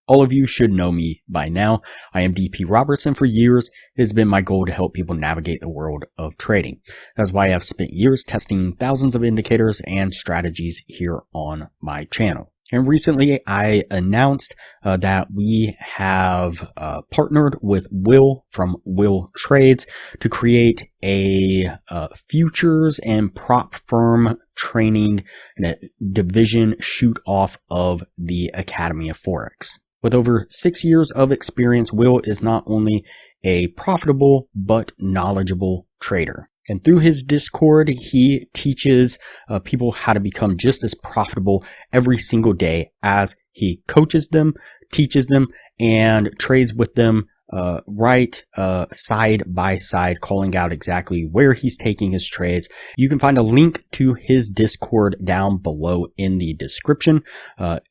All of you should know me by now. I am DP Robertson. For years, it has been my goal to help people navigate the world of trading. That's why I've spent years testing thousands of indicators and strategies here on my channel. And recently, I announced that we have partnered with Will from Will Trades to create a futures and prop firm training division shoot off of the Academy of Forex. With over 6 years of experience, Will is not only a profitable but knowledgeable trader. And through his Discord, he teaches people how to become just as profitable every single day as he coaches them, teaches them, and trades with them right side by side, calling out exactly where he's taking his trades. You can find a link to his Discord down below in the description.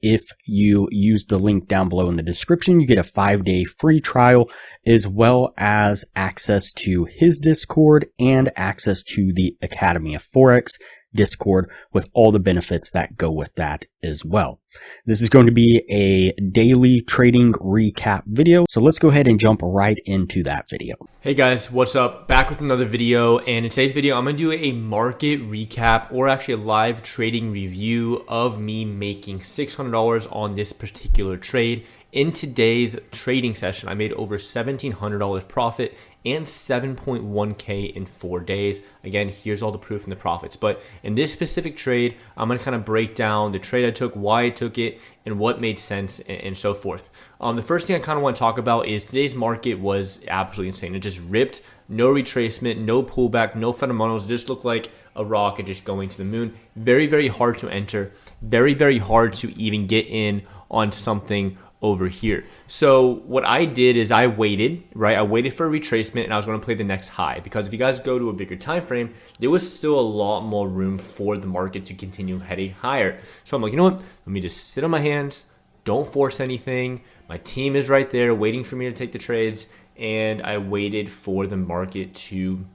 If you use the link down below in the description, you get a 5-day free trial, as well as access to his Discord and access to the Academy of Forex Discord with all the benefits that go with that as well. This is going to be a daily trading recap video, so let's go ahead and jump right into that video. Hey guys, what's up? Back with another video, and in today's video I'm going to do a market recap, or actually a live trading review of me making $600 on this particular trade. In today's trading session, I made over $1,700 profit and 7.1K in 4 days. Again, here's all the proof and the profits. But in this specific trade, I'm gonna kind of break down the trade I took, why I took it, and what made sense, and so forth. The first thing I kind of want to talk about is today's market was absolutely insane. It just ripped, no retracement, no pullback, no fundamentals. It just looked like a rocket just going to the moon. Very, very hard to enter. Very, very hard to even get in on something over here. So what I did is I waited, right? I waited for a retracement, and I was going to play the next high, because if you guys go to a bigger time frame, there was still a lot more room for the market to continue heading higher. So I'm like, you know what? Let me just sit on my hands. Don't force anything. My team is right there waiting for me to take the trades, and I waited for the market to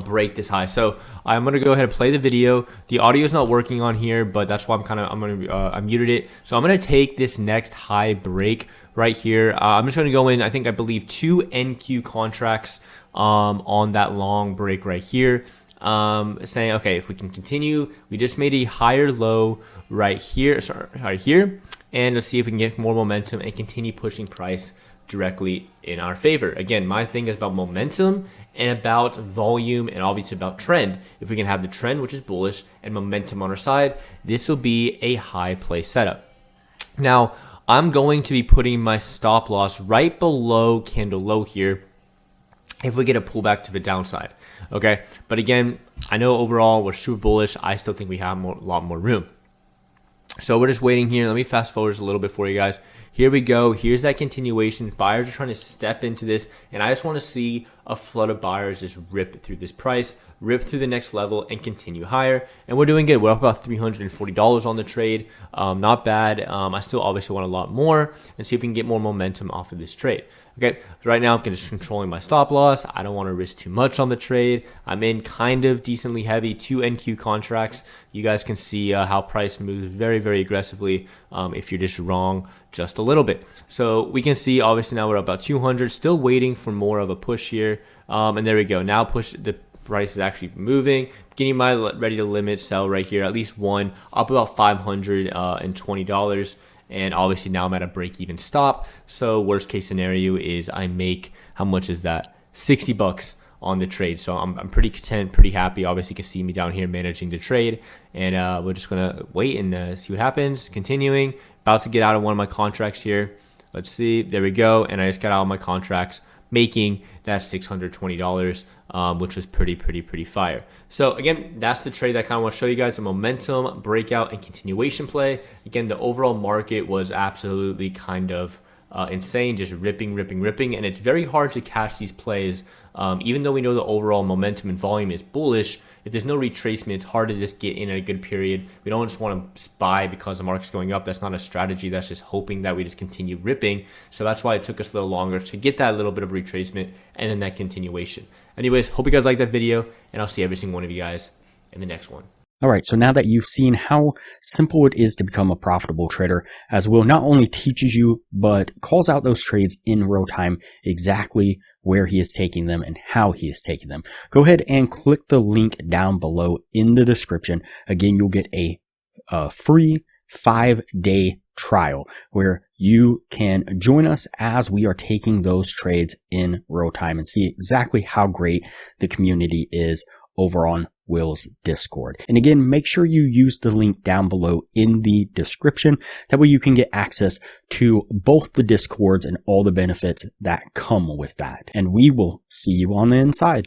break this high. So I'm gonna go ahead and play the video. The audio is not working on here, but that's why I muted it. So I'm gonna take this next high break right here. I'm just gonna go in, I believe 2 NQ contracts on that long break right here, saying, okay, if we can continue, we just made a higher low right here, and let's see if we can get more momentum and continue pushing price directly in our favor. Again, my thing is about momentum and about volume, and obviously about trend. If we can have the trend, which is bullish, and momentum on our side, this will be a high play setup. Now, I'm going to be putting my stop loss right below candle low here if we get a pullback to the downside. Okay, but again, I know overall we're super bullish. I still think we have a lot more room. So we're just waiting here. Let me fast forward a little bit for you guys. Here we go. Here's that continuation. Buyers are trying to step into this, and I just want to see a flood of buyers just rip through this price, rip through the next level, and continue higher. And we're doing good. We're up about $340 on the trade. Not bad. I still obviously want a lot more, and see if we can get more momentum off of this trade. Okay, so right now I'm just controlling my stop loss. I don't want to risk too much on the trade. I'm in kind of decently heavy 2 NQ contracts. You guys can see how price moves very, very aggressively if you're just wrong just a little bit. So we can see obviously now we're about 200, still waiting for more of a push here. And there we go. Now the price is actually moving. Getting my ready to limit sell right here, at least one, up about $520. And obviously now I'm at a break-even stop. So worst case scenario is I make, how much is that? $60 on the trade. So I'm pretty content, pretty happy. Obviously you can see me down here managing the trade. And we're just going to wait and see what happens. Continuing. About to get out of one of my contracts here. Let's see. There we go. And I just got out of my contracts, making that $620, which was pretty fire. So again, that's the trade that I kind of want to show you guys, a momentum breakout and continuation play. Again, the overall market was absolutely kind of insane, just ripping, and it's very hard to catch these plays. Even though we know the overall momentum and volume is bullish, if there's no retracement, it's hard to just get in at a good period. We don't just want to buy because the market's going up. That's not a strategy. That's just hoping that we just continue ripping. So that's why it took us a little longer to get that little bit of retracement and then that continuation. Anyways, hope you guys liked that video, and I'll see every single one of you guys in the next one. Alright, so now that you've seen how simple it is to become a profitable trader, as Will not only teaches you, but calls out those trades in real time, exactly where he is taking them and how he is taking them. Go ahead and click the link down below in the description. Again, you'll get a free 5-day trial where you can join us as we are taking those trades in real time and see exactly how great the community is over on Will's Discord. And again, make sure you use the link down below in the description. That way you can get access to both the Discords and all the benefits that come with that. And we will see you on the inside.